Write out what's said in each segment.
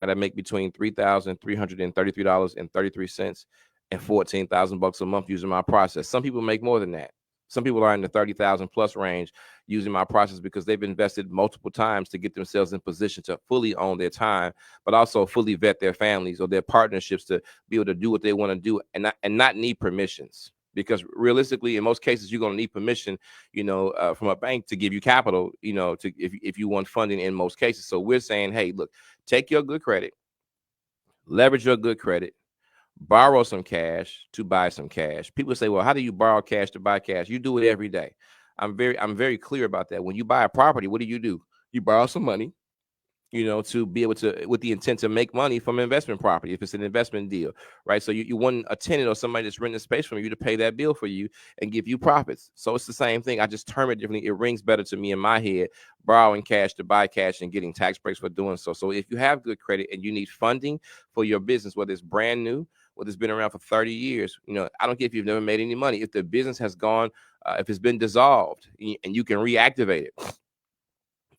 that make between $3,333.33 and $14,000 a month using my process. Some people make more than that. Some people are in the 30,000 plus range using my process because they've invested multiple times to get themselves in position to fully own their time, but also fully vet their families or their partnerships to be able to do what they want to do and not need permissions. Because realistically, in most cases, you're going to need permission, from a bank to give you capital, to if you want funding in most cases. So we're saying, hey, look, take your good credit, leverage your good credit, borrow some cash to buy some cash. People say, well, how do you borrow cash to buy cash? You do it every day. I'm very clear about that. When you buy a property, what do? You borrow some money, to be able to, with the intent to make money from investment property, if it's an investment deal, right? So you want a tenant or somebody that's renting space from you to pay that bill for you and give you profits. So it's the same thing. I just term it differently. It rings better to me in my head, borrowing cash to buy cash and getting tax breaks for doing so. So if you have good credit and you need funding for your business, whether it's brand new, whether it's been around for 30 years, I don't care if you've never made any money. If the business has gone, if it's been dissolved and you can reactivate it,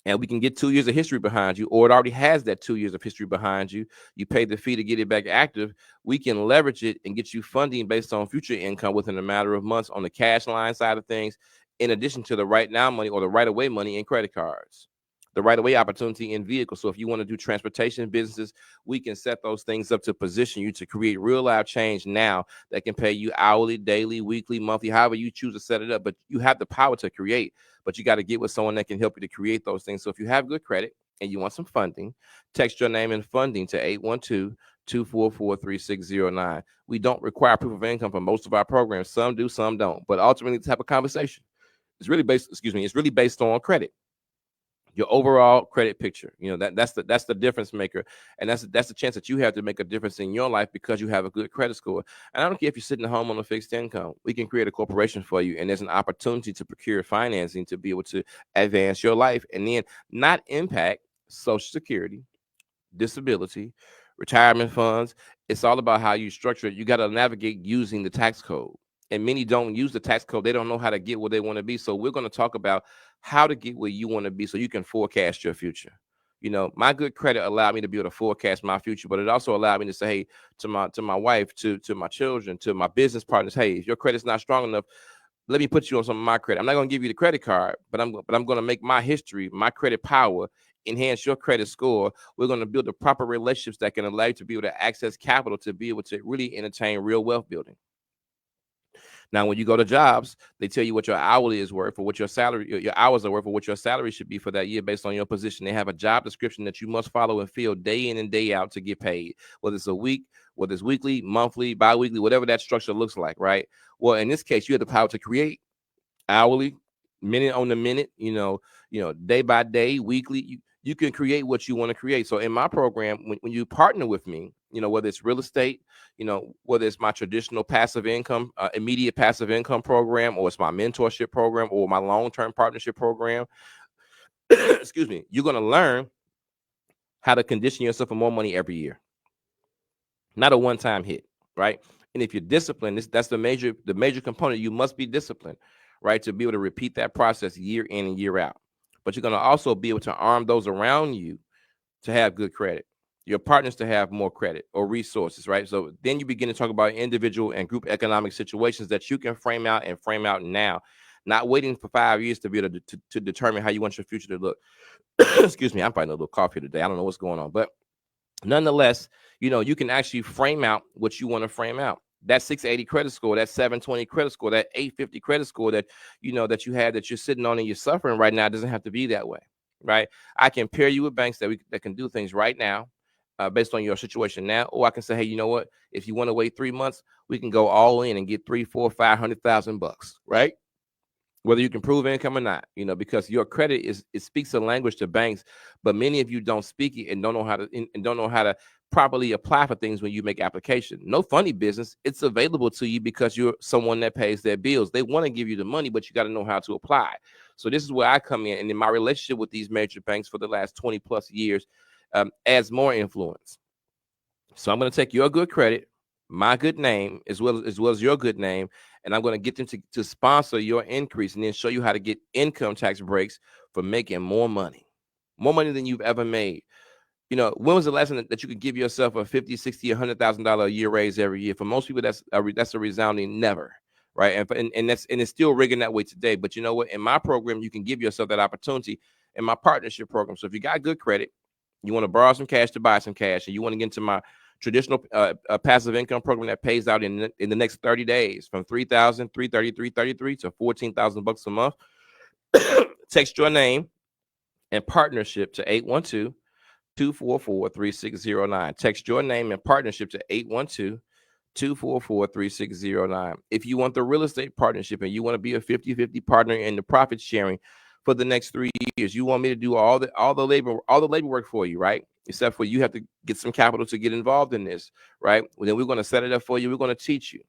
and we can get 2 years of history behind you, or it already has that 2 years of history behind you. You pay the fee to get it back active. We can leverage it and get you funding based on future income within a matter of months on the cash line side of things, in addition to the right now money or the right away money in credit cards, the right away opportunity in vehicles. So if you want to do transportation businesses, we can set those things up to position you to create real life change now that can pay you hourly, daily, weekly, monthly, however you choose to set it up. But you have the power to create, but you got to get with someone that can help you to create those things. So if you have good credit and you want some funding, text your name and funding to 812-244-3609. We don't require proof of income for most of our programs. Some do, some don't. But ultimately, this type of conversation is really it's really based on credit, your overall credit picture. That's the difference maker, and that's the chance that you have to make a difference in your life because you have a good credit score. And I don't care if you're sitting at home on a fixed income. We can create a corporation for you, and there's an opportunity to procure financing to be able to advance your life and then not impact Social Security, disability, retirement funds. It's all about how you structure it. You got to navigate using the tax code. And many don't use the tax code. They don't know how to get where they want to be. So we're going to talk about how to get where you want to be so you can forecast your future. My good credit allowed me to be able to forecast my future, but it also allowed me to say, hey, to my wife, to my children, to my business partners, hey, if your credit's not strong enough, let me put you on some of my credit. I'm not going to give you the credit card, but I'm going to make my history, my credit power, enhance your credit score. We're going to build the proper relationships that can allow you to be able to access capital to be able to really entertain real wealth building. Now, when you go to jobs, they tell you what your hourly is worth or what your salary, your hours are worth, or what your salary should be for that year based on your position. They have a job description that you must follow and fill day in and day out to get paid, whether it's a week, whether it's weekly, monthly, bi-weekly, whatever that structure looks like, right? Well, in this case, you have the power to create hourly, minute on the minute, day by day, weekly. You can create what you want to create. So in my program, when you partner with me, whether it's real estate, whether it's my traditional passive income, immediate passive income program, or it's my mentorship program or my long-term partnership program, excuse me, you're going to learn how to condition yourself for more money every year, not a one-time hit, right? And if you're disciplined, that's the major component. You must be disciplined, right, to be able to repeat that process year in and year out. But you're going to also be able to arm those around you to have good credit, your partners to have more credit or resources, right? So then you begin to talk about individual and group economic situations that you can frame out now, not waiting for 5 years to be able to determine how you want your future to look. Excuse me, I'm fighting a little cough here today. I don't know what's going on, but nonetheless, you can actually frame out what you want to frame out. That 680 credit score, that 720 credit score, that 850 credit score that that you have, that you're sitting on and you're suffering right now, doesn't have to be that way, right? I can pair you with banks that can do things right now, based on your situation now, or I can say, hey, you know what? If you want to wait 3 months, we can go all in and get 3, 4, 500,000 bucks, right? Whether you can prove income or not, because your credit it speaks a language to banks, but many of you don't speak it and don't know how to properly apply for things when you make application. No funny business. It's available to you because you're someone that pays their bills. They want to give you the money, but you got to know how to apply. So this is where I come in, and in my relationship with these major banks for the last 20 plus years, adds more influence. So I'm going to take your good credit, my good name, as well as your good name, and I'm going to get them to sponsor your increase and then show you how to get income tax breaks for making more money than you've ever made. When was the last time that you could give yourself a 50, 60, $100,000 a year raise every year? For most people, that's a resounding never, right? And it's still rigging that way today. But you know what? In my program, you can give yourself that opportunity in my partnership program. So if you got good credit, you want to borrow some cash to buy some cash, and you want to get into my traditional passive income program that pays out in the next 30 days from $3,333.33 to $14,000 a month. Text your name and partnership to 812-244-3609. Text your name and partnership to 812-244-3609. If you want the real estate partnership and you want to be a 50-50 partner in the profit sharing for the next 3 years, you want me to do all the labor work for you, right? Except for you have to get some capital to get involved in this, right? Well, then we're going to set it up for you. We're going to teach you.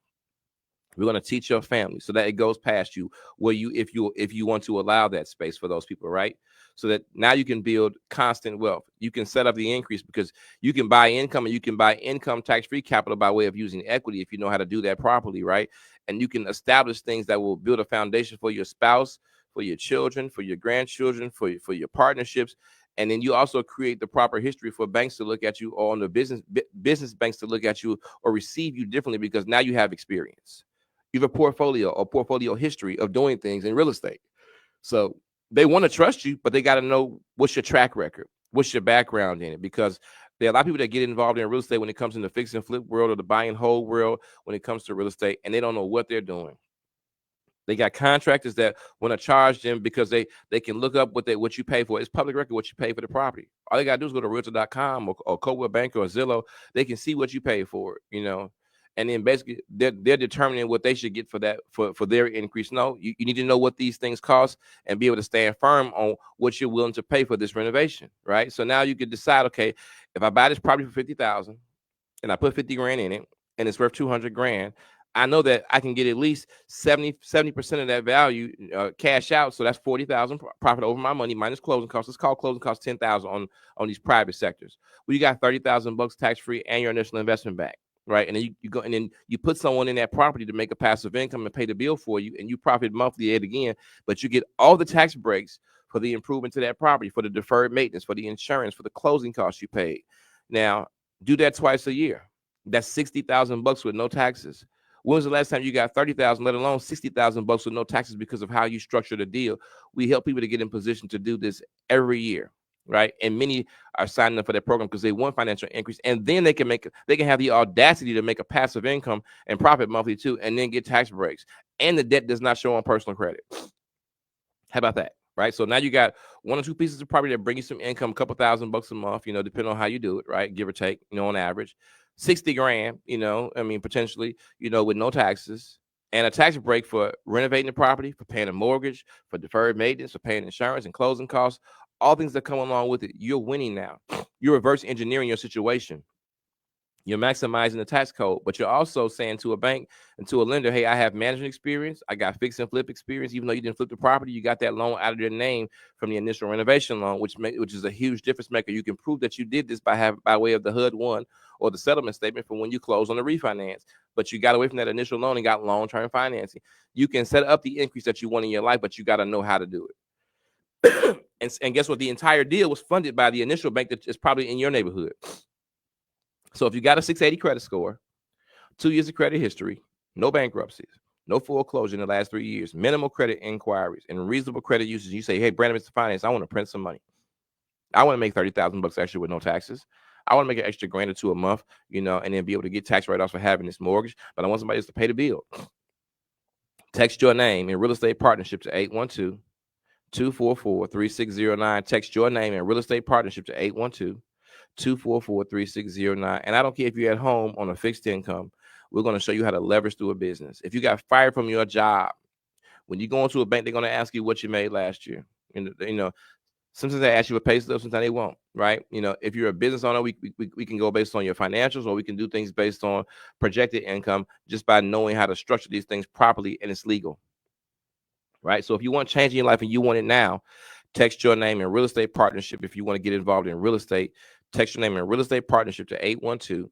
We're going to teach your family so that it goes past you, where if you want to allow that space for those people, right? So that now you can build constant wealth. You can set up the increase because you can buy income, and you can buy income tax-free capital by way of using equity if you know how to do that properly, right? And you can establish things that will build a foundation for your spouse, for your children, for your grandchildren, for your partnerships. And then you also create the proper history for banks to look at you, or on the business banks to look at you or receive you differently, because now you have experience. You have a portfolio history of doing things in real estate. So they want to trust you, but they got to know what's your track record, what's your background in it, because there are a lot of people that get involved in real estate when it comes in the fix and flip world or the buy and hold world when it comes to real estate, and they don't know what they're doing. They got contractors that want to charge them because they can look up what you pay for. It's public record what you pay for the property. All they got to do is go to realtor.com or Coldwell Banker or Zillow. They can see what you pay for it, and then basically they're determining what they should get for that for their increase. No, you need to know what these things cost and be able to stand firm on what you're willing to pay for this renovation, right? So now you can decide, okay, if I buy this property for $50,000 and I put 50 grand in it and it's worth 200 grand, I know that I can get at least 70% of that value cash out. So that's 40,000 profit over my money minus closing costs. Let's call closing costs 10,000 on these private sectors. Well, you got 30,000 bucks tax free and your initial investment back. Right. And then you go and then you put someone in that property to make a passive income and pay the bill for you, and you profit monthly yet again, but you get all the tax breaks for the improvement to that property, for the deferred maintenance, for the insurance, for the closing costs you paid. Now, do that twice a year. That's 60,000 bucks with no taxes. When was the last time you got 30,000, let alone 60,000 bucks with no taxes because of how you structured a deal? We help people to get in position to do this every year. Right. And many are signing up for that program because they want financial increase, and then they can have the audacity to make a passive income and profit monthly too, and then get tax breaks. And the debt does not show on personal credit. How about that? Right. So now you got one or two pieces of property that bring you some income, a couple $1,000 a month, depending on how you do it, right? Give or take, on average. 60 grand, potentially, with no taxes, and a tax break for renovating the property, for paying a mortgage, for deferred maintenance, for paying insurance and closing costs, all things that come along with it. You're winning now. You're reverse engineering your situation. You're maximizing the tax code, but you're also saying to a bank and to a lender, hey, I have management experience. I got fix and flip experience. Even though you didn't flip the property, you got that loan out of their name from the initial renovation loan, which is a huge difference maker. You can prove that you did this by way of the HUD-1 or the settlement statement from when you close on the refinance. But you got away from that initial loan and got long-term financing. You can set up the increase that you want in your life, but you got to know how to do it. And guess what? The entire deal was funded by the initial bank that is probably in your neighborhood. So if you got a 680 credit score, 2 years of credit history, no bankruptcies, no foreclosure in the last 3 years, minimal credit inquiries, and reasonable credit usage, you say, hey, Brandon, Mr. Finance, I want to print some money. I want to make 30,000 bucks extra with no taxes. I want to make an extra grand or two a month, and then be able to get tax write-offs for having this mortgage, but I want somebody else to pay the bill. Text your name in real estate partnership to 812-244-3609. Text your name in real estate partnership to 812-244-3609. And I don't care if you're at home on a fixed income. We're going to show you how to leverage through a business. If you got fired from your job, when you go into a bank, they're going to ask you what you made last year. And sometimes they ask you for pay stubs, sometimes they won't, right? If you're a business owner, we can go based on your financials, or we can do things based on projected income just by knowing how to structure these things properly, and it's legal. Right? So if you want change in your life and you want it now, text your name in real estate partnership. If you want to get involved in real estate, text your name in real estate partnership to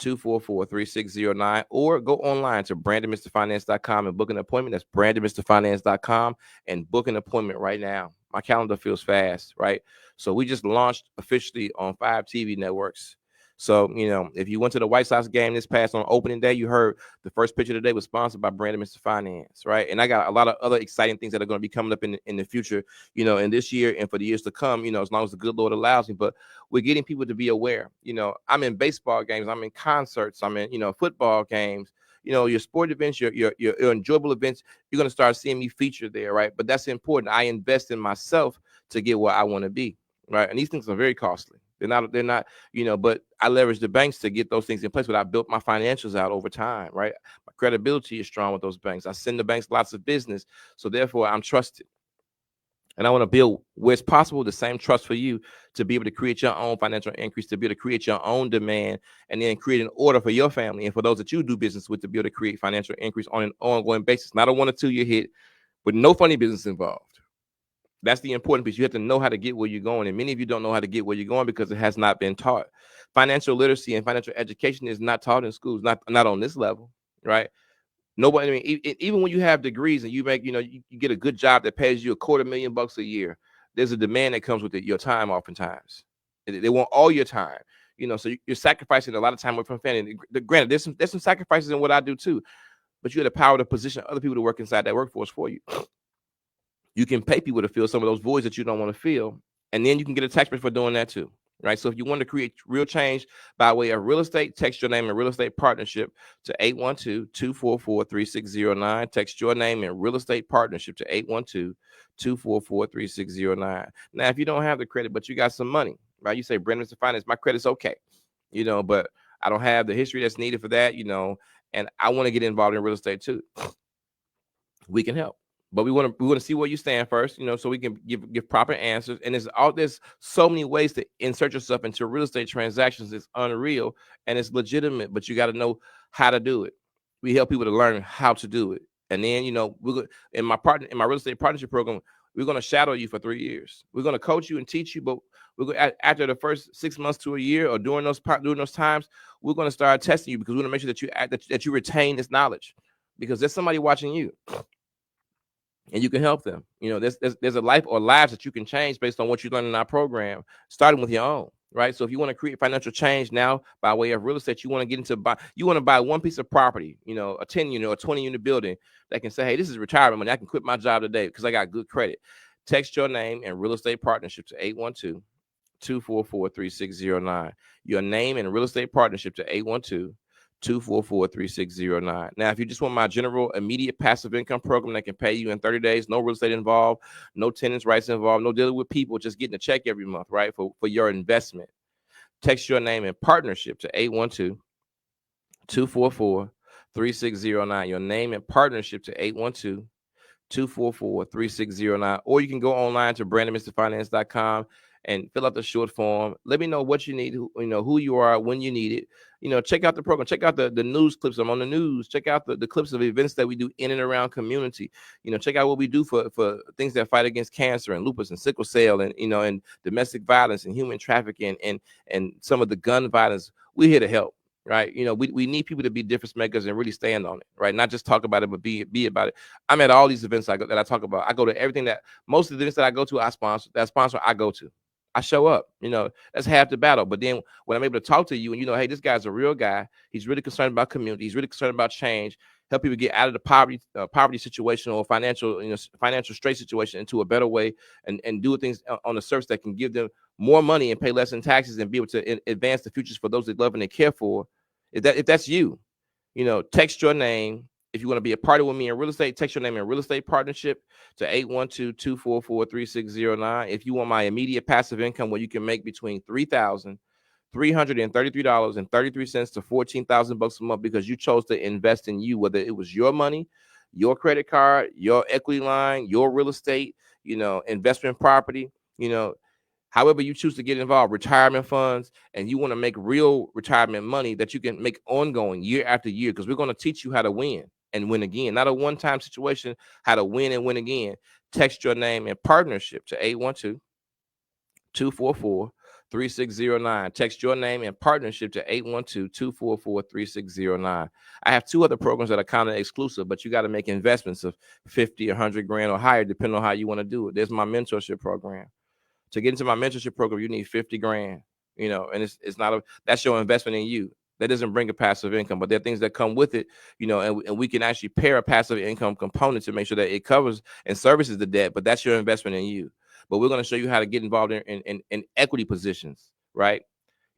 812-244-3609, or go online to BrandonMrFinance.com and book an appointment. That's BrandonMrFinance.com and book an appointment right now. My calendar feels fast, right? So we just launched officially on 5 TV networks. So, if you went to the White Sox game this past on opening day, you heard the first picture today was sponsored by Brandon Mr. Finance, right? And I got a lot of other exciting things that are going to be coming up in the future, in this year and for the years to come, as long as the good Lord allows me. But we're getting people to be aware. I'm in baseball games, I'm in concerts, I'm in, football games, your sport events, your enjoyable events. You're going to start seeing me featured there, right? But that's important. I invest in myself to get where I want to be, right? And these things are very costly. They're not, but I leverage the banks to get those things in place. But I built my financials out over time, right? My credibility is strong with those banks. I send the banks lots of business. So therefore, I'm trusted. And I want to build where it's possible the same trust for you to be able to create your own financial increase, to be able to create your own demand, and then create an order for your family and for those that you do business with to be able to create financial increase on an ongoing basis. Not a 1 or 2 year hit, with no funny business involved. That's the important piece. You have to know how to get where you're going. And many of you don't know how to get where you're going because it has not been taught. Financial literacy and financial education is not taught in schools, not on this level, right? Nobody, I mean, even when you have degrees and you make, you get a good job that pays you $250,000 a year, there's a demand that comes with it, your time oftentimes. They want all your time, so you're sacrificing a lot of time away from family. Granted, there's some sacrifices in what I do too, but you have the power to position other people to work inside that workforce for you. You can pay people to fill some of those voids that you don't want to fill, and then you can get a tax break for doing that too, right? So if you want to create real change by way of real estate, text your name and real estate partnership to 812-244-3609. Text your name and real estate partnership to 812-244-3609. Now, if you don't have the credit, but you got some money, right? You say, Brandon, Mr. Finance, my credit's okay, but I don't have the history that's needed for that, and I want to get involved in real estate too. We can help. But we want to see where you stand first, so we can give proper answers. And there's so many ways to insert yourself into real estate transactions. It's unreal and it's legitimate, but you got to know how to do it. We help people to learn how to do it. And then, we're in my real estate partnership program, we're going to shadow you for 3 years. We're going to coach you and teach you, but after the first 6 months to a year or during those times, we're going to start testing you because we want to make sure that you retain this knowledge, because there's somebody watching you. And you can help them. There's a life or lives that you can change based on what you learn in our program, starting with your own, right? So if you want to create financial change now by way of real estate, you want to buy one piece of property, a 10 unit or 20 unit building that can say, hey, this is retirement money. I can quit my job today because I got good credit. Text your name and real estate partnership to 812-244-3609. Your name and real estate partnership to 812-244-3609. Now, if you just want my general immediate passive income program that can pay you in 30 days, no real estate involved, no tenants' rights involved, no dealing with people, just getting a check every month, right, for your investment. Text your name and partnership to 812-244-3609. Your name and partnership to 812-244-3609. Or you can go online to BrandonMrFinance.com and fill out the short form. Let me know what you need, who you are, when you need it. Check out the program. Check out the news clips. I'm on the news. Check out the clips of events that we do in and around community. Check out what we do for things that fight against cancer and lupus and sickle cell and, and domestic violence and human trafficking and some of the gun violence. We're here to help. Right. We need people to be difference makers and really stand on it. Right. Not just talk about it, but be about it. I'm at all these events that I talk about. I go to everything most of the events that I go to, I go to. I show up, that's half the battle. But then when I'm able to talk to you and, hey, this guy's a real guy. He's really concerned about community. He's really concerned about change, help people get out of the poverty situation or financial straight situation into a better way and do things on the surface that can give them more money and pay less in taxes and be able to advance the futures for those they love and they care for. If that's you, text your name. If you want to be a partner with me in real estate, text your name in real estate partnership to 812-244-3609. If you want my immediate passive income where you can make between $3,333.33 to $14,000 a month because you chose to invest in you, whether it was your money, your credit card, your equity line, your real estate, investment property, however you choose to get involved, retirement funds, and you want to make real retirement money that you can make ongoing year after year, because we're going to teach you how to win and win again. Not a one-time situation, how to win and win again. Text your name in partnership to 3609. Text your name and partnership to 812-244-3609. I have 2 other programs that are kind of exclusive, but you got to make investments of 50, 100 grand or higher, depending on how you want to do it. There's my mentorship program. To get into my mentorship program, you need 50 grand, and it's not that's your investment in you. That doesn't bring a passive income, but there are things that come with it, and we can actually pair a passive income component to make sure that it covers and services the debt, but that's your investment in you. But we're going to show you how to get involved in equity positions, right?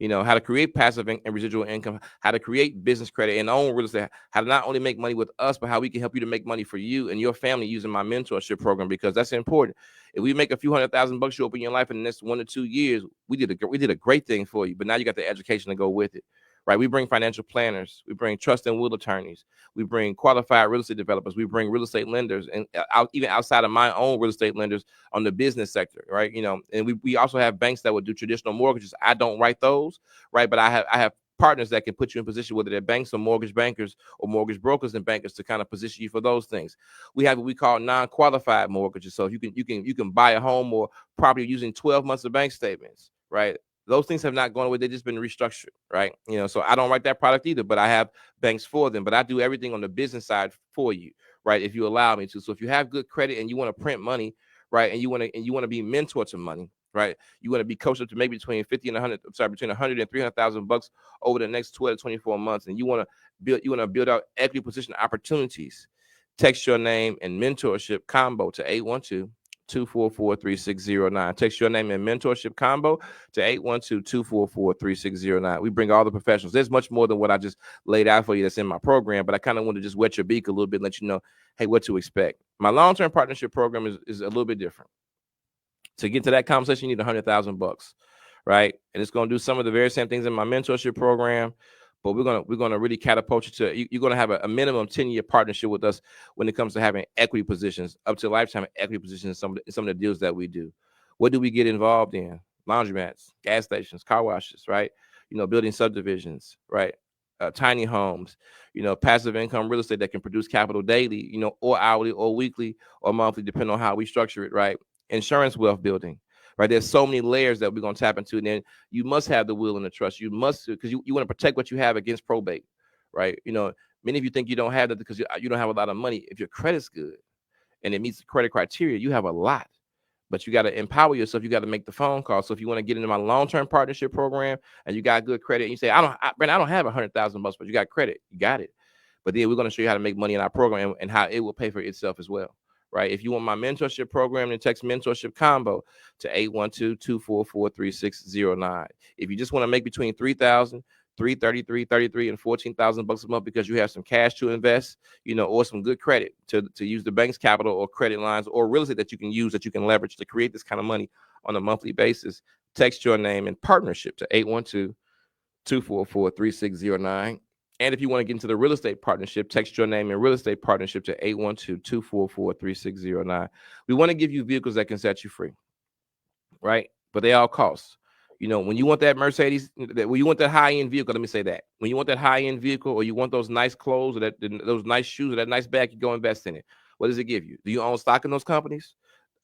How to create passive and residual income, how to create business credit and own real estate, how to not only make money with us, but how we can help you to make money for you and your family using my mentorship program, because that's important. If we make a few $100,000 show up in your life in the next 1 to 2 years, we did a great thing for you, but now you got the education to go with it. Right, we bring financial planners, we bring trust and will attorneys, we bring qualified real estate developers, we bring real estate lenders, and even outside of my own real estate lenders on the business sector, right? And we also have banks that would do traditional mortgages. I don't write those, right? But I have partners that can put you in position, whether they're banks or mortgage bankers or mortgage brokers and bankers, to kind of position you for those things. We have what we call non-qualified mortgages. So you can buy a home or property using 12 months of bank statements, right? Those things have not gone away. They've just been restructured, right? So I don't write that product either, but I have banks for them. But I do everything on the business side for you, right? If you allow me to. So if you have good credit and you want to print money, right, and you want to be mentored to money, right? You want to be coached up to maybe between 50 and 100, between 100 and 300,000 bucks over the next 12 to 24 months, and you want to build out equity position opportunities. Text your name and mentorship combo to 812-244-3609. Text your name and mentorship combo to 812-244-3609. We bring all the professionals. There's much more than what I just laid out for you that's in my program, but I kind of want to just wet your beak a little bit and let you know, hey, what to expect. My long-term partnership program is a little bit different. To get to that conversation, you need $100,000, right? And it's going to do some of the very same things in my mentorship program, but we're gonna really catapult you to. You're gonna have a minimum 10-year partnership with us when it comes to having equity positions, up to lifetime equity positions in some of the deals that we do. What do we get involved in? Laundromats, gas stations, car washes, right? Building subdivisions, right? Tiny homes, passive income real estate that can produce capital daily, or hourly or weekly or monthly, depending on how we structure it, right? Insurance wealth building. Right, there's so many layers that we're going to tap into, and then you must have the will and the trust. You must, because you want to protect what you have against probate, right? Many of you think you don't have that because you don't have a lot of money. If your credit's good and it meets the credit criteria, you have a lot. But you got to empower yourself. You got to make the phone call. So if you want to get into my long-term partnership program and you got good credit, and you say, Brandon, I don't have $100,000, but you got credit, you got it. But then we're going to show you how to make money in our program and how it will pay for itself as well. Right. If you want my mentorship program, then text mentorship combo to 812-244-3609. If you just want to make between $3,000, $333, and $14,000 a month because you have some cash to invest, or some good credit to use the bank's capital or credit lines or real estate that you can use, that you can leverage to create this kind of money on a monthly basis, text your name and partnership to 812-244-3609. And if you want to get into the real estate partnership, text your name and real estate partnership to 812-244-3609. We want to give you vehicles that can set you free, right? But they all cost. When you want that Mercedes, when you want that high-end vehicle, let me say that. When you want that high-end vehicle, or you want those nice clothes, or those nice shoes, or that nice bag, you go invest in it. What does it give you? Do you own stock in those companies?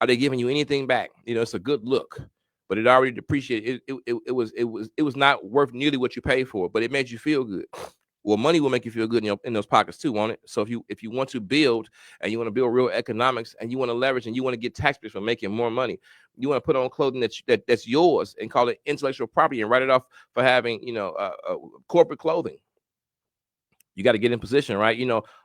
Are they giving you anything back? It's a good look, but it already depreciated. It was not worth nearly what you paid for, but it made you feel good. Well, money will make you feel good in those pockets too, won't it? So if you want to build, and you want to build real economics, and you want to leverage, and you want to get tax breaks for making more money, you want to put on clothing that's yours and call it intellectual property and write it off for having corporate clothing. You got to get in position, right?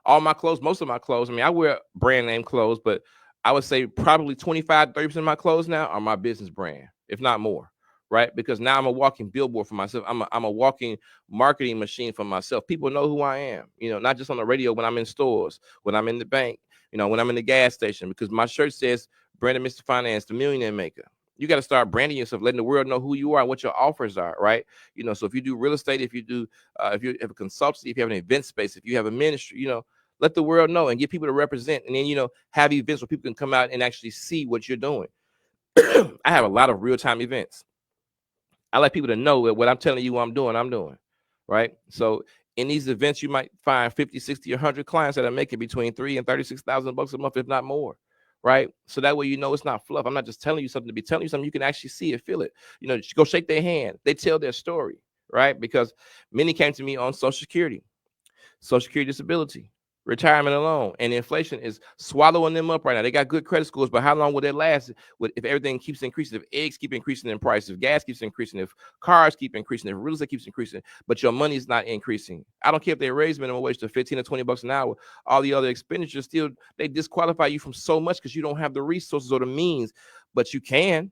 All my clothes, most of my clothes. I mean, I wear brand name clothes, but I would say probably 25-30% of my clothes now are my business brand, if not more. Right? Because now I'm a walking billboard for myself. I'm a walking marketing machine for myself. People know who I am, not just on the radio, when I'm in stores, when I'm in the bank, when I'm in the gas station, because my shirt says Brandon Mr. Finance, the Millionaire Maker. You got to start branding yourself, letting the world know who you are and what your offers are, right? So if you do real estate, if you have a consultancy, if you have an event space, if you have a ministry, let the world know and get people to represent, and then, have events where people can come out and actually see what you're doing. I have a lot of real-time events. I like people to know that what I'm telling you I'm doing, right? So in these events, you might find 50, 60, 100 clients that are making between $3,000 and $36,000 a month, if not more, right? So that way, it's not fluff. I'm not just telling you something to be telling you something. You can actually see it, feel it. Go shake their hand. They tell their story, right? Because many came to me on Social Security disability, retirement alone, and inflation is swallowing them up right now. They got good credit scores, but how long will that last if everything keeps increasing? If eggs keep increasing in price, if gas keeps increasing, if cars keep increasing, if real estate keeps increasing, but your money is not increasing. I don't care if they raise minimum wage to 15 or 20 bucks an hour. All the other expenditures still, they disqualify you from so much because you don't have the resources or the means, but you can,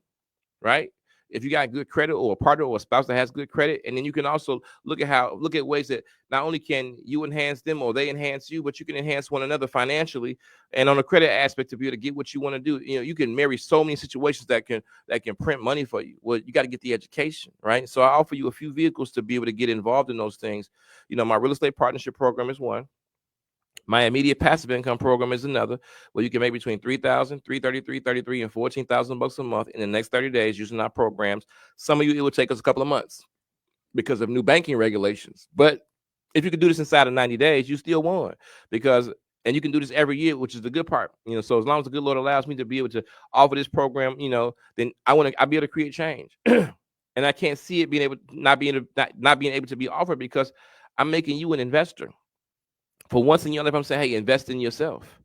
right? If you got good credit, or a partner or a spouse that has good credit, and then you can also look at ways that not only can you enhance them or they enhance you, but you can enhance one another financially and on the credit aspect to be able to get what you want to do. You can marry so many situations that can print money for you. Well, you got to get the education, right? So I offer you a few vehicles to be able to get involved in those things. My real estate partnership program is one. My immediate passive income program is another, where you can make between 3,000, 333, 33, and 14,000 bucks a month in the next 30 days using our programs. Some of you, it will take us a couple of months because of new banking regulations. But if you can do this inside of 90 days, you still won, and you can do this every year, which is the good part. So as long as the good Lord allows me to be able to offer this program, then I'll be able to create change. And I can't see it not being able to be offered because I'm making you an investor. For once in your life, I'm saying, hey, invest in yourself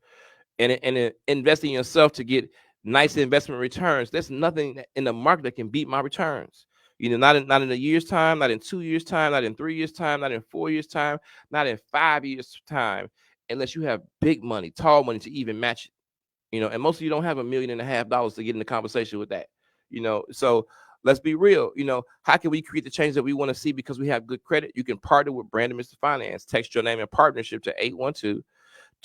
and invest in yourself to get nice investment returns. There's nothing in the market that can beat my returns. Not in a year's time, not in 2 years' time, not in 3 years' time, not in 4 years' time, not in 5 years' time, unless you have big money, tall money to even match it. And most of you don't have $1.5 million to get in the conversation with that. So let's be real. How can we create the change that we want to see because we have good credit? You can partner with Brandon Mr. Finance. Text your name and partnership to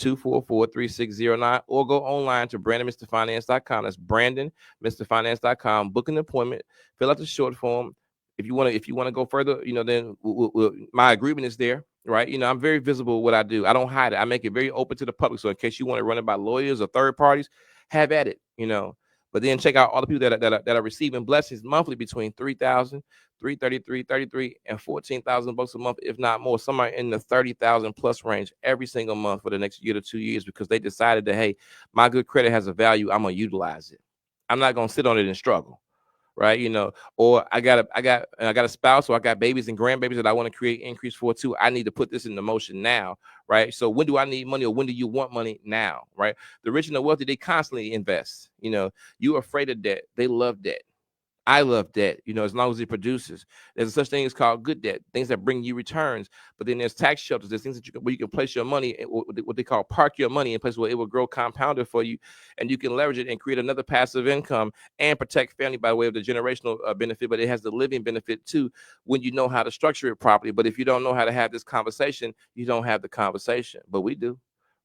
812-244-3609 or go online to brandonmrfinance.com. That's brandonmrfinance.com. Book an appointment, fill out the short form. If you want to go further, then my agreement is there, right? I'm very visible with what I do. I don't hide it. I make it very open to the public. So in case you want to run it by lawyers or third parties, have at it, But then check out all the people that are receiving blessings monthly between 3,000, 333, 33, and 14,000 bucks a month, if not more. Somewhere in the 30,000 plus range every single month for the next year to 2 years because they decided that, hey, my good credit has a value. I'm gonna utilize it. I'm not gonna sit on it and struggle, right? Or I got a spouse, or I got babies and grandbabies that I want to create increase for too. I need to put this into motion now, right? So when do I need money, or when do you want money? Now, right? The rich and the wealthy, they constantly invest. You're afraid of debt. They love debt. I love debt, as long as it produces. There's such thing as called good debt, things that bring you returns. But then there's tax shelters. There's things where you can place your money, what they call park your money in places where it will grow compounded for you, and you can leverage it and create another passive income and protect family by way of the generational benefit. But it has the living benefit too when you know how to structure it properly. But if you don't know how to have this conversation, you don't have the conversation. But we do,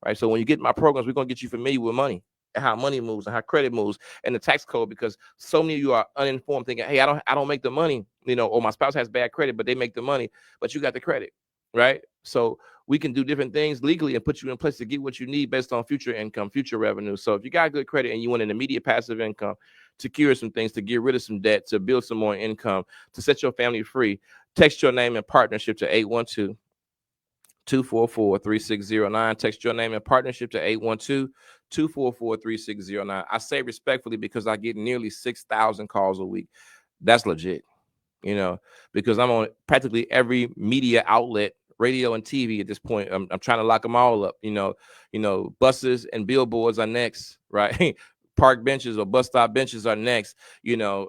right? So when you get my programs, we're gonna get you familiar with money, and how money moves and how credit moves and the tax code, because so many of you are uninformed thinking, hey, I don't make the money, or my spouse has bad credit, but they make the money, but you got the credit, right? So we can do different things legally and put you in place to get what you need based on future income, future revenue. So if you got good credit and you want an immediate passive income to cure some things, to get rid of some debt, to build some more income, to set your family free, text your name and partnership to 812-244-3609. Text your name and partnership to 812-244-3609. I say respectfully because I get nearly 6,000 calls a week. That's legit, because I'm on practically every media outlet, radio and TV at this point. I'm trying to lock them all up. Buses and billboards are next, right? Park benches or bus stop benches are next. I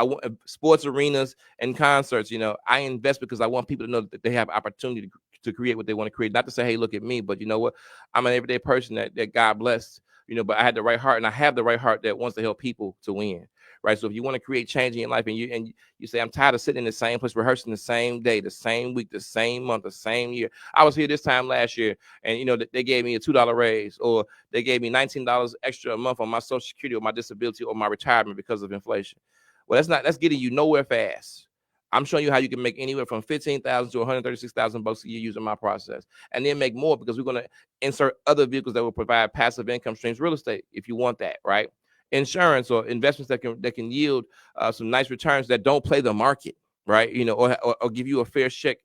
want sports arenas and concerts. I invest because I want people to know that they have opportunity to create what they want to create. Not to say, hey, look at me, but you know what? I'm an everyday person that God blessed, but I had the right heart, and I have the right heart that wants to help people to win. Right. So if you want to create change in your life, and you say, I'm tired of sitting in the same place, rehearsing the same day, the same week, the same month, the same year. I was here this time last year, and they gave me a $2 raise, or they gave me $19 extra a month on my Social Security or my disability or my retirement because of inflation. Well, that's getting you nowhere fast. I'm showing you how you can make anywhere from 15,000 to 136,000 bucks a year using my process, and then make more because we're going to insert other vehicles that will provide passive income streams, real estate, if you want that, right? Insurance or investments that can yield some nice returns that don't play the market, right? Or give you a fair shake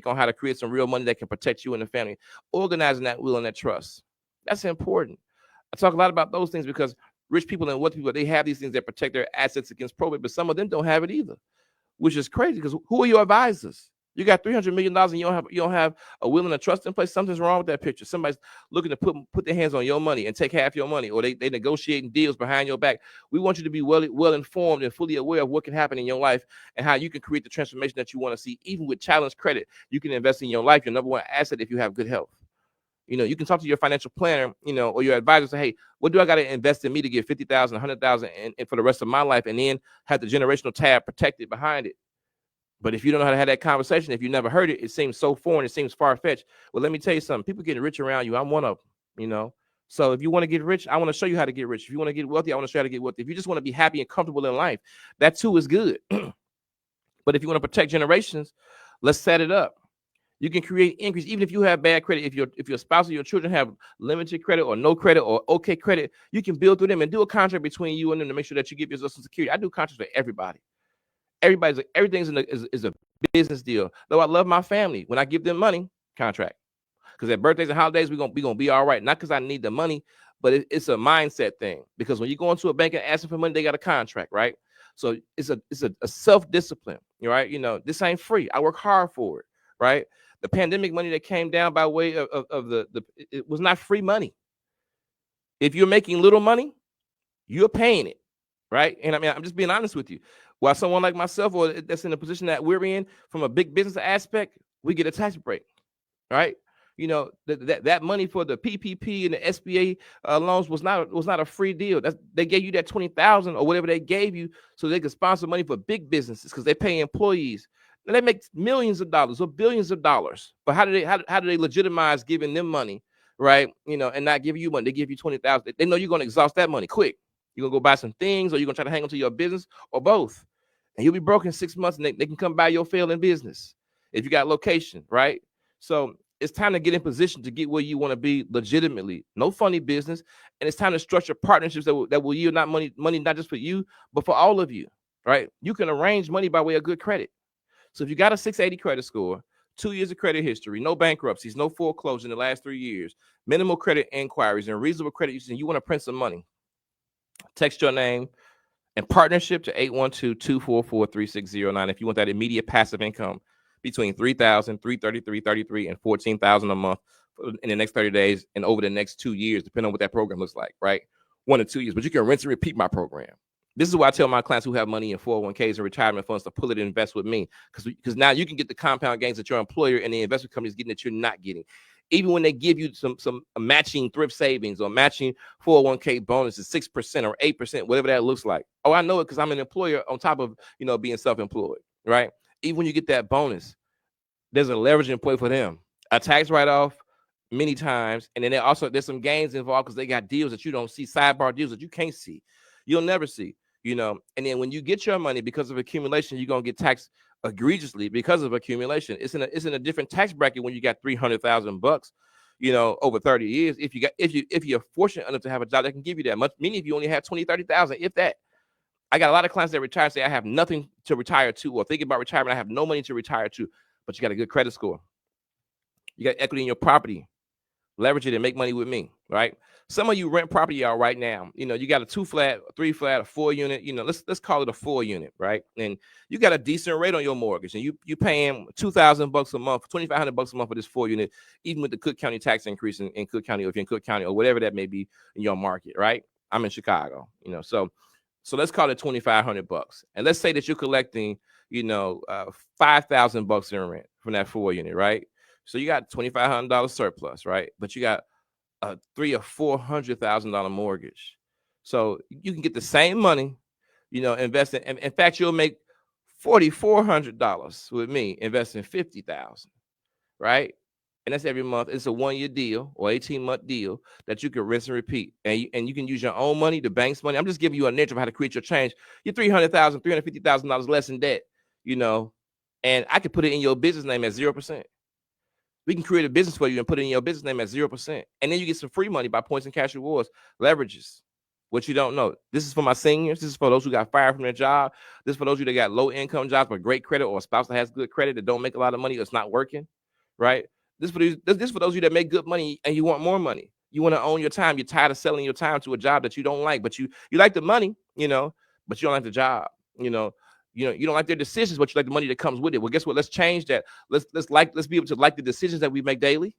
on how to create some real money that can protect you and the family. Organizing that will and that trust, that's important. I talk a lot about those things because rich people and wealthy people, they have these things that protect their assets against probate, but some of them don't have it either, which is crazy because who are your advisors? You got $300 million and you don't have a will and a trust in place. Something's wrong with that picture. Somebody's looking to put their hands on your money and take half your money, or they negotiating deals behind your back. We want you to be well informed and fully aware of what can happen in your life and how you can create the transformation that you want to see. Even with challenge credit, you can invest in your life, your number one asset, if you have good health. You can talk to your financial planner, or your advisor, say, hey, what do I got to invest in me to get 50,000, 100,000 and for the rest of my life, and then have the generational tab protected behind it. But if you don't know how to have that conversation, if you never heard it, it seems so foreign, it seems far-fetched. Well, let me tell you something. People getting rich around you. I'm one of them. So if you want to get rich, I want to show you how to get rich. If you want to get wealthy, I want to show you how to get wealthy. If you just want to be happy and comfortable in life, that too is good. But if you want to protect generations, let's set it up. You can create increase even if you have bad credit. If your spouse or your children have limited credit or no credit or okay credit, you can build through them and do a contract between you and them to make sure that you give yourself some security. I do contracts for everybody. Everything's is a business deal. Though I love my family, when I give them money, contract. Because at birthdays and holidays, we're gonna be all right. Not because I need the money, but it's a mindset thing. Because when you go into a bank and ask them for money, they got a contract, right? So it's a self-discipline, right? This ain't free. I work hard for it, right? The pandemic money that came down by way of it was not free money. If you're making little money, you're paying it, right? And I mean, I'm just being honest with you. While someone like myself, or that's in the position that we're in, from a big business aspect, we get a tax break, right? That money for the PPP and the SBA loans was not a free deal. They gave you that 20,000 or whatever they gave you so they could sponsor money for big businesses because they pay employees. Now they make millions of dollars or billions of dollars. But how do they legitimize giving them money, right? And not give you money? They give you 20,000. They know you're going to exhaust that money quick. You're going to go buy some things, or you're going to try to hang on to your business, or both. And you'll be broke in 6 months, and they can come buy your failing business if you got location, right? So it's time to get in position to get where you want to be legitimately. No funny business. And it's time to structure partnerships that will yield not money not just for you, but for all of you, right? You can arrange money by way of good credit. So if you got a 680 credit score, 2 years of credit history, no bankruptcies, no foreclosure in the last 3 years, minimal credit inquiries, and reasonable credit usage, and you want to print some money, text your name and partnership to 812-244-3609 if you want that immediate passive income between $3,000, $333, $33, and $14,000 a month in the next 30 days and over the next 2 years, depending on what that program looks like, right? 1 to 2 years, but you can rinse and repeat my program. This is why I tell my clients who have money in 401ks and retirement funds to pull it and invest with me, because now you can get the compound gains that your employer and the investment company is getting that you're not getting. Even when they give you some matching thrift savings or matching 401k bonuses, 6% or 8%, whatever that looks like. Oh, I know it because I'm an employer on top of being self-employed, right? Even when you get that bonus, there's a leveraging point for them, a tax write-off many times, and then there's some gains involved because they got deals that you don't see, sidebar deals that you can't see, you'll never see. And then when you get your money because of accumulation, you're gonna get taxed egregiously because of accumulation. It's in a different tax bracket when you got $300,000, over 30 years. If you're fortunate enough to have a job that can give you that much, meaning if you only have 20, 30,000, if that. I got a lot of clients that retire say I have nothing to retire to, or thinking about retirement, I have no money to retire to, but you got a good credit score. You got equity in your property. Leverage it and make money with me, right? Some of you rent property out right now. You got a 2-flat, 3-flat, a 4-unit. Let's call it a 4-unit, right? And you got a decent rate on your mortgage, and you paying $2,000 a month, $2,500 a month for this 4-unit, even with the Cook County tax increase in Cook County, or if you're in Cook County, or whatever that may be in your market, right? I'm in Chicago, so let's call it $2,500, and let's say that you're collecting, $5,000 in rent from that 4-unit, right? So you got $2,500 surplus, right? But you got a $300,000 or $400,000 mortgage. So you can get the same money, invest in. In fact, you'll make $4,400 with me investing $50,000, right? And that's every month. It's a 1-year deal or 18-month deal that you can rinse and repeat. And you can use your own money, the bank's money. I'm just giving you a niche of how to create your change. You're $300,000, $350,000 less in debt, and I could put it in your business name at 0%. We can create a business for you and put it in your business name at 0%. And then you get some free money by points and cash rewards, leverages, what you don't know. This is for my seniors. This is for those who got fired from their job. This is for those of you that got low income jobs but great credit, or a spouse that has good credit that don't make a lot of money, that's not working, right? This is for those of you that make good money and you want more money. You want to own your time. You're tired of selling your time to a job that you don't like, but you like the money, but you don't like the job. You don't like their decisions, but you like the money that comes with it. Well, guess what? Let's change that. Let's be able to like the decisions that we make daily,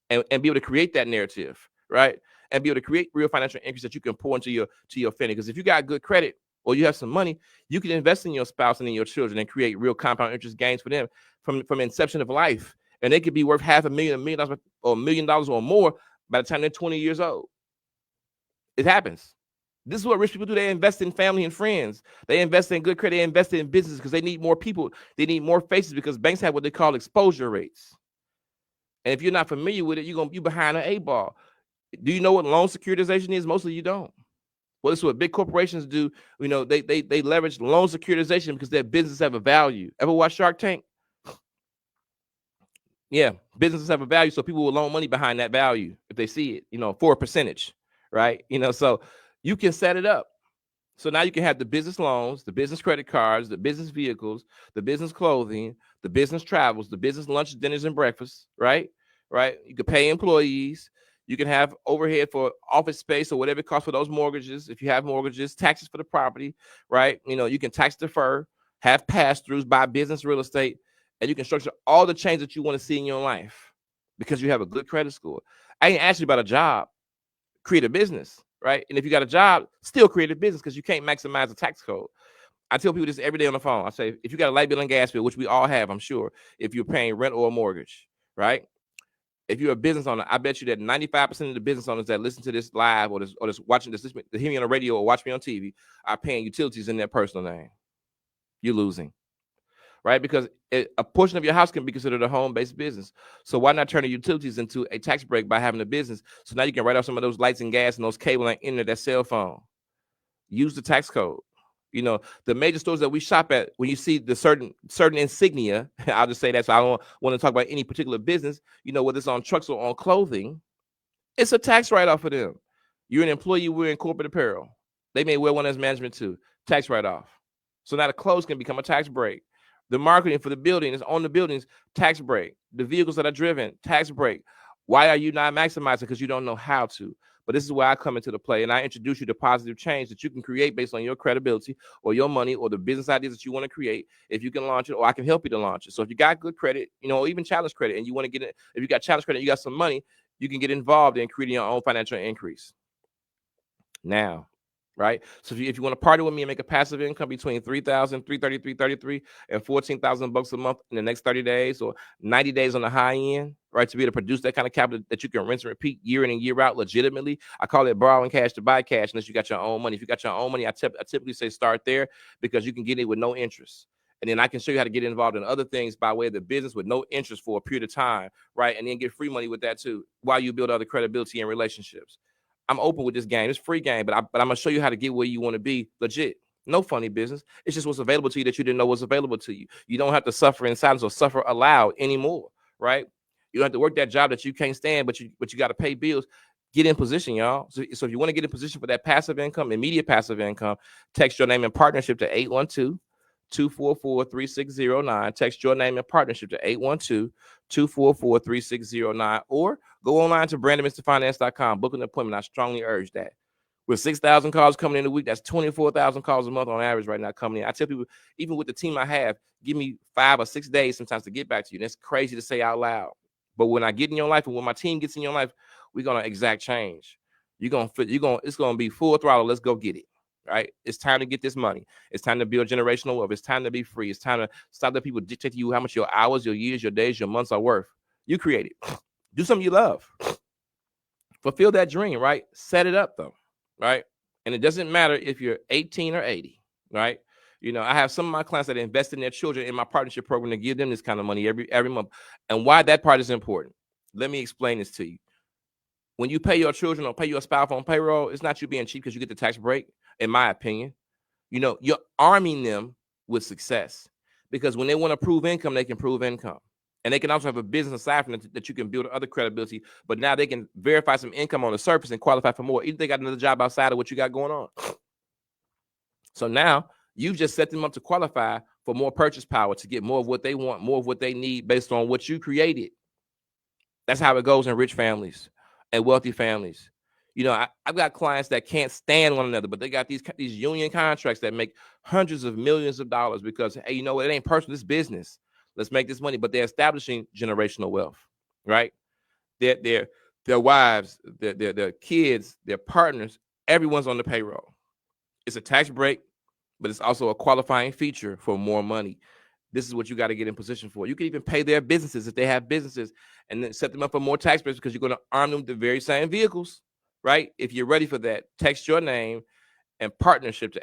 and be able to create that narrative, right? And be able to create real financial increase that you can pour into your family. Because if you got good credit or you have some money, you can invest in your spouse and in your children and create real compound interest gains for them from inception of life. And they could be worth $500,000, $1 million, or $1 million or more by the time they're 20 years old. It happens. This is what rich people do. They invest in family and friends. They invest in good credit. They invest in business because they need more people. They need more faces because banks have what they call exposure rates. And if you're not familiar with it, you're behind an 8-ball. Do you know what loan securitization is? Mostly you don't. Well, this is what big corporations do. They leverage loan securitization because their businesses have a value. Ever watch Shark Tank? Yeah, businesses have a value, so people will loan money behind that value if they see it, for a percentage, right? So you can set it up. So now you can have the business loans, the business credit cards, the business vehicles, the business clothing, the business travels, the business lunches, dinners, and breakfasts, right? Right? You can pay employees. You can have overhead for office space or whatever it costs for those mortgages. If you have mortgages, taxes for the property, right? You can tax defer, have pass-throughs, buy business real estate, and you can structure all the change that you want to see in your life because you have a good credit score. I ain't asked you about a job. Create a business, right? And if you got a job, still create a business because you can't maximize the tax code. I tell people this every day on the phone. I say, if you got a light bill and gas bill, which we all have, I'm sure, if you're paying rent or a mortgage, right? If you're a business owner, I bet you that 95% of the business owners that listen to this live or this watching this hear me on the radio or watch me on TV are paying utilities in their personal name. You're losing, right? Because a portion of your house can be considered a home-based business. So why not turn the utilities into a tax break by having a business? So now you can write off some of those lights and gas and those cable and internet, that cell phone. Use the tax code. The major stores that we shop at, when you see the certain insignia, I'll just say that, so I don't want to talk about any particular business, whether it's on trucks or on clothing, it's a tax write-off for them. You're an employee wearing corporate apparel. They may wear one as management too. Tax write-off. So now the clothes can become a tax break. The marketing for the building is on the buildings, tax break. The vehicles that are driven, tax break. Why are you not maximizing? Because you don't know how to. But this is where I come into the play, and I introduce you to positive change that you can create based on your credibility or your money or the business ideas that you want to create. If you can launch it, or I can help you to launch it. So if you got good credit, even challenge credit, and you want to get it, if you got challenge credit, you got some money, you can get involved in creating your own financial increase. Now, right? So if you want to partner with me and make a passive income between $3,333 and $14,000 a month in the next 30 days or 90 days on the high end, right? To be able to produce that kind of capital that you can rinse and repeat year in and year out legitimately. I call it borrowing cash to buy cash unless you got your own money. If you got your own money, I typically say start there because you can get it with no interest. And then I can show you how to get involved in other things by way of the business with no interest for a period of time, right? And then get free money with that too, while you build other credibility and relationships. I'm open with this game. It's free game, but I'm gonna show you how to get where you want to be legit. No funny business. It's just what's available to you that you didn't know was available to you. You don't have to suffer in silence or suffer aloud anymore, right? You don't have to work that job that you can't stand, but you got to pay bills. Get in position, y'all. So if you want to get in position for that passive income, immediate passive income, text your name and partnership to 812-244-3609. Text your name and partnership to 812-244-3609, or go online to BrandonMrFinance.com. Book an appointment. I strongly urge that. With 6,000 calls coming in a week, that's 24,000 calls a month on average right now coming in. I tell people, even with the team I have, give me 5 or 6 days sometimes to get back to you. That's crazy to say out loud. But when I get in your life and when my team gets in your life, we're gonna exact change. It's gonna be full throttle. Let's go get it. Right? It's time to get this money. It's time to build generational wealth. It's time to be free. It's time to stop letting people dictate to you how much your hours, your years, your days, your months are worth. You create it. Do something you love. Fulfill that dream, right? Set it up though, right? And it doesn't matter if you're 18 or 80, right? I have some of my clients that invest in their children in my partnership program to give them this kind of money every month. And why that part is important. Let me explain this to you. When you pay your children or pay your spouse on payroll, it's not you being cheap because you get the tax break, in my opinion. You're arming them with success because when they want to prove income, they can prove income. And they can also have a business aside from that you can build other credibility, but now they can verify some income on the surface and qualify for more. Even if they got another job outside of what you got going on. So now you've just set them up to qualify for more purchase power, to get more of what they want, more of what they need based on what you created. That's how it goes in rich families. and wealthy families. I've got clients that can't stand one another, but they got these union contracts that make hundreds of millions of dollars because, hey, you know what? It ain't personal, it's business. Let's make this money. But they're establishing generational wealth, right? Their wives, their kids, their partners, everyone's on the payroll. It's a tax break, but it's also a qualifying feature for more money. This is what you got to get in position for. You can even pay their businesses if they have businesses and then set them up for more tax breaks because you're going to arm them with the very same vehicles, right? If you're ready for that, text your name and partnership to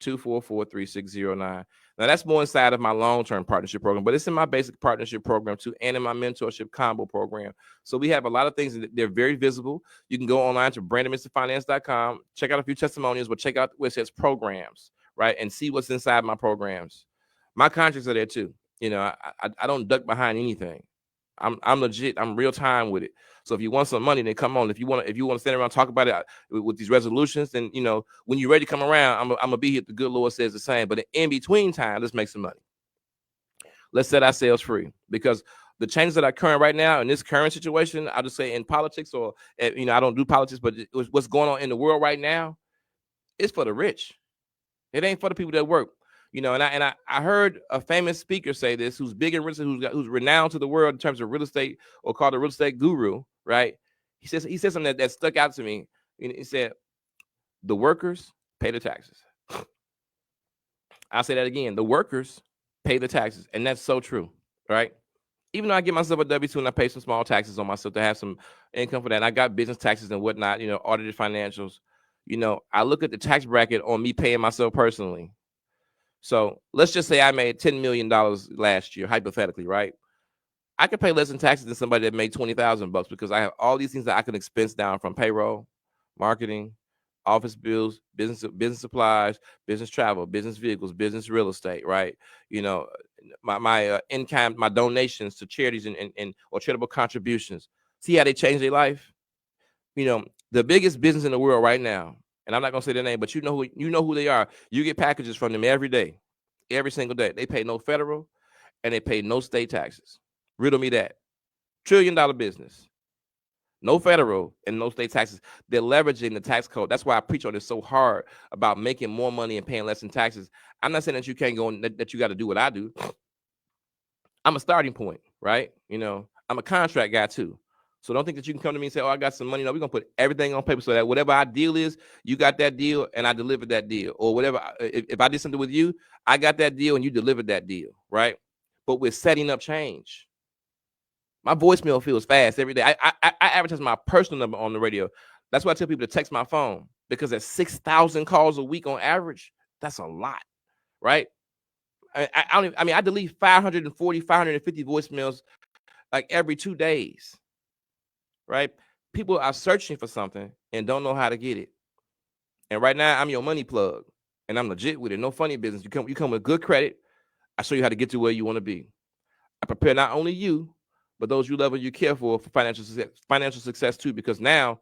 812-244-3609. Now, that's more inside of my long-term partnership program, but it's in my basic partnership program too, and in my mentorship combo program. So we have a lot of things that they're very visible. You can go online to brandonmrfinance.com, check out a few testimonials, but check out where it says programs, right? And see what's inside my programs. My contracts are there too. I don't duck behind anything. I'm legit. I'm real time with it. So if you want some money, then come on. If you want to stand around and talk about it with these resolutions, then when you're ready to come around, I'm gonna be here. The good Lord says the same. But in between time, let's make some money. Let's set ourselves free, because the changes that are occurring right now in this current situation, I'll just say in politics, or I don't do politics, but what's going on in the world right now, it's for the rich. It ain't for the people that work. And I heard a famous speaker say this, who's big in real estate, who's renowned to the world in terms of real estate, or called a real estate guru, right? He said something that stuck out to me. He said, the workers pay the taxes. I'll say that again. The workers pay the taxes. And that's so true, right? Even though I get myself a W-2 and I pay some small taxes on myself to have some income for that, and I got business taxes and whatnot, audited financials, I look at the tax bracket on me paying myself personally. So let's just say I made $10 million last year, hypothetically, right? I could pay less in taxes than somebody that made $20,000 because I have all these things that I can expense down, from payroll, marketing, office bills, business supplies, business travel, business vehicles, business real estate, right? My income, my donations to charities and or charitable contributions. See how they change their life? The biggest business in the world right now, and I'm not gonna say their name, but you know who they are. You get packages from them every day, every single day. They pay no federal and they pay no state taxes. Riddle me that. $1 trillion business. No federal and no state taxes. They're leveraging the tax code. That's why I preach on this so hard about making more money and paying less in taxes. I'm not saying that you can't go and that you got to do what I do. I'm a starting point, right? I'm a contract guy too. So don't think that you can come to me and say, oh, I got some money. No, we're going to put everything on paper so that whatever our deal is, you got that deal and I delivered that deal. Or whatever, if I did something with you, I got that deal and you delivered that deal, right? But we're setting up change. My voicemail feels fast every day. I advertise my personal number on the radio. That's why I tell people to text my phone, because at 6,000 calls a week on average, that's a lot, right? I delete 540, 550 voicemails like every 2 days, right? People are searching for something and don't know how to get it. And right now, I'm your money plug, and I'm legit with it. No funny business. You come with good credit. I show you how to get to where you want to be. I prepare not only you, but those you love and you care for financial success too, because now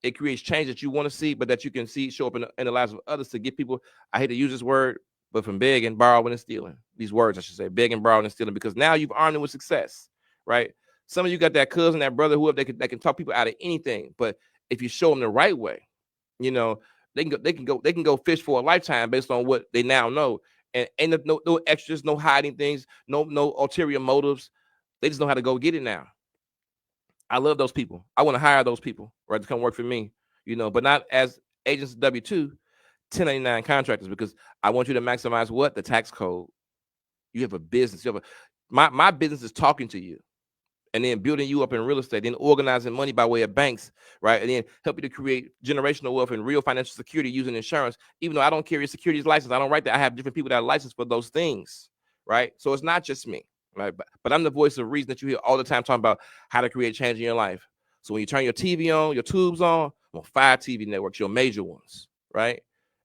it creates change that you want to see, but that you can see show up in the lives of others, to get people, I hate to use this word, but from begging, borrowing, and stealing. These words, I should say, begging, borrowing, and stealing, because now you've armed them with success, right? Some of you got that cousin, that brother, whoever, that can talk people out of anything. But if you show them the right way, they can go fish for a lifetime based on what they now know. And ain't no extras, no hiding things, no ulterior motives. They just know how to go get it now. I love those people. I want to hire those people, right, to come work for me, but not as agents of W-2, 1099 contractors, because I want you to maximize what? The tax code. You have a business. My business is talking to you, and then building you up in real estate, then organizing money by way of banks, right? And then help you to create generational wealth and real financial security using insurance. Even though I don't carry a securities license, I don't write that. I have different people that are licensed for those things, right? So it's not just me, right? But I'm the voice of reason that you hear all the time talking about how to create change in your life. So when you turn your TV on, your tubes on 5 TV networks, your major ones, right?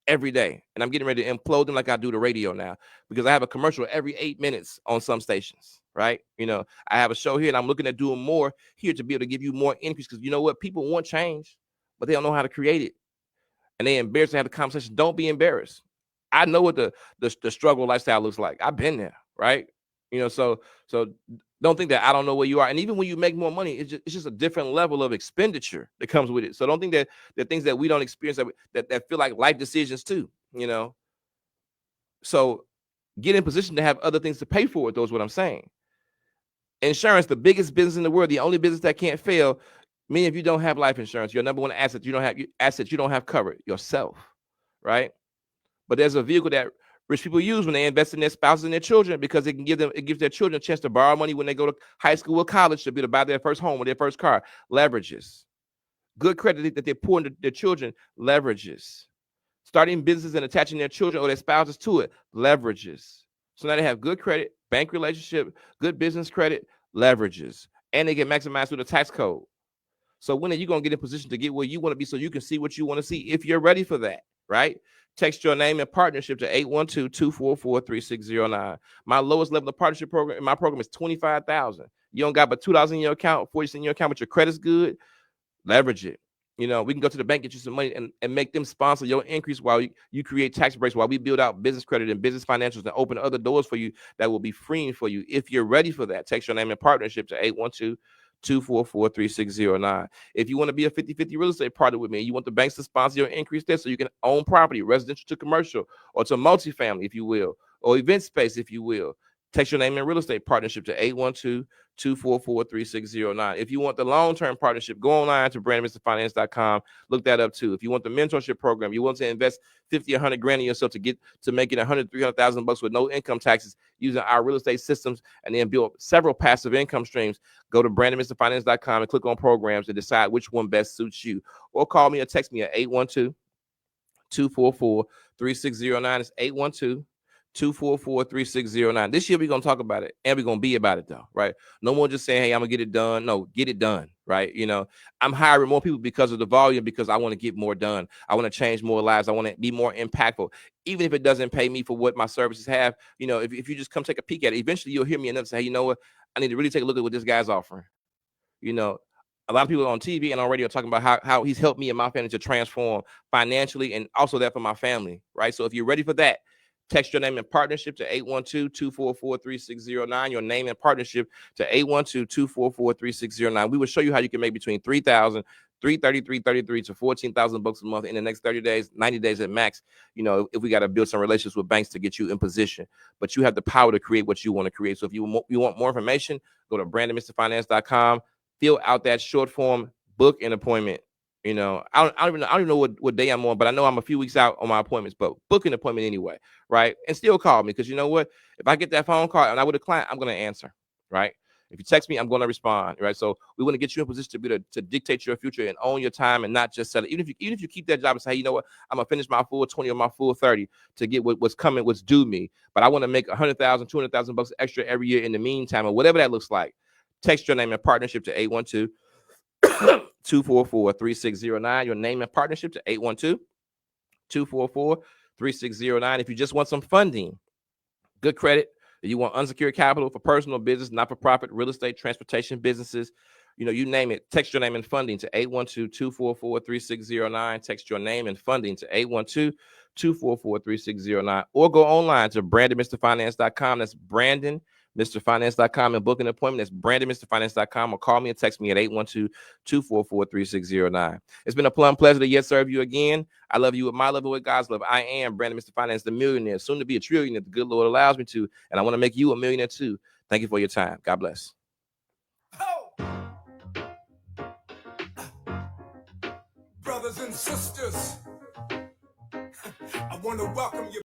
Every day. And I'm getting ready to implode them like I do the radio now, because I have a commercial every 8 minutes on some stations, right? I have a show here, and I'm looking at doing more here to be able to give you more increase, because you know what? People want change, but they don't know how to create it. And they're embarrassed to have the conversation. Don't be embarrassed. I know what the struggle lifestyle looks like. I've been there, right? So Don't think that I don't know where you are. And even when you make more money, it's just a different level of expenditure that comes with it. So don't think that the things that we don't experience that feel like life decisions too, you know. So get in position to have other things to pay for it. Those what I'm saying. Insurance, the biggest business in the world, the only business that can't fail. Meaning if you don't have life insurance, your number one asset, you don't have covered yourself, right? But there's a vehicle that rich people use when they invest in their spouses and their children because it gives their children a chance to borrow money when they go to high school or college to be able to buy their first home or their first car. Leverages. Good credit that they pour into their children. Leverages. Starting businesses and attaching their children or their spouses to it. Leverages. So now they have good credit, bank relationship, good business credit, leverages. And they get maximized through the tax code. So when are you going to get in position to get where you want to be so you can see what you want to see if you're ready for that, right? Text your name and partnership to 812-244-3609. My lowest level of partnership program in my program is $25,000. You don't got but $2 in your account, $40 in your account, but your credit's good. Leverage it. You know, we can go to the bank, get you some money and make them sponsor your increase while you create tax breaks, while we build out business credit and business financials and open other doors for you that will be freeing for you. If you're ready for that, text your name and partnership to 812-244-3609. If you want to be a 50-50 real estate partner with me, you want the banks to sponsor your increase there so you can own property, residential to commercial, or to multifamily, if you will, or event space, if you will. Text your name and real estate partnership to 812-244-3609. If you want the long-term partnership, go online to brandonmrfinance.com. Look that up too. If you want the mentorship program, you want to invest 50 or 100 grand in yourself to make it 100, 300,000 bucks with no income taxes using our real estate systems and then build several passive income streams, go to brandonmrfinance.com and click on programs to decide which one best suits you. Or call me or text me at 812-244-3609. It's 812-244-3609. This year we're gonna talk about it and we're gonna be about it though, right? No more just saying, hey, I'm gonna get it done. No, get it done, right? You know, I'm hiring more people because of the volume, because I want to get more done. I want to change more lives. I want to be more impactful, even if it doesn't pay me for what my services have. You know, if you just come take a peek at it, eventually you'll hear me enough to say, hey, you know what? I need to really take a look at what this guy's offering. You know, a lot of people on TV and on radio are talking about how he's helped me and my family to transform financially and also that for my family, right? So if you're ready for that, text your name and partnership to 812-244-3609. Your name and partnership to 812-244-3609. We will show you how you can make between $3,333 to $14,000 a month in the next 30 days, 90 days at max. You know, if we got to build some relationships with banks to get you in position, but you have the power to create what you want to create. So if you want more information, go to brandonmrfinance.com, fill out that short form, book an appointment. You know, I don't even know what day I'm on, but I know I'm a few weeks out on my appointments, but book an appointment anyway, right? And still call me, because you know what? If I get that phone call and I with a client, I'm going to answer, right? If you text me, I'm going to respond, right? So we want to get you in position to be to dictate your future and own your time and not just sell it. Even if you keep that job and say, hey, you know what? I'm going to finish my full 20 or my full 30 to get what's coming, what's due me. But I want to make $100,000, $200,000 extra every year in the meantime, or whatever that looks like. Text your name and partnership to 812-244-3609. Your name and partnership to 812-244-3609. If you just want some funding, good credit, if you want unsecured capital for personal business, not-for-profit, real estate, transportation businesses, you know, you name it, text your name and funding to 812-244-3609. Text your name and funding to 812-244-3609, or go online to brandonmrfinance.com. That's brandonmrfinance.com and book an appointment. That's brandonmrfinance.com, or call me and text me at 812-244-3609. It's been a plum pleasure to yet serve you again. I love you with my love and with God's love. I am Brandon Mr. Finance, the millionaire, soon to be a trillionaire. The good Lord allows me to, and I want to make you a millionaire too. Thank you for your time. God bless. Brothers and sisters, I want to welcome you.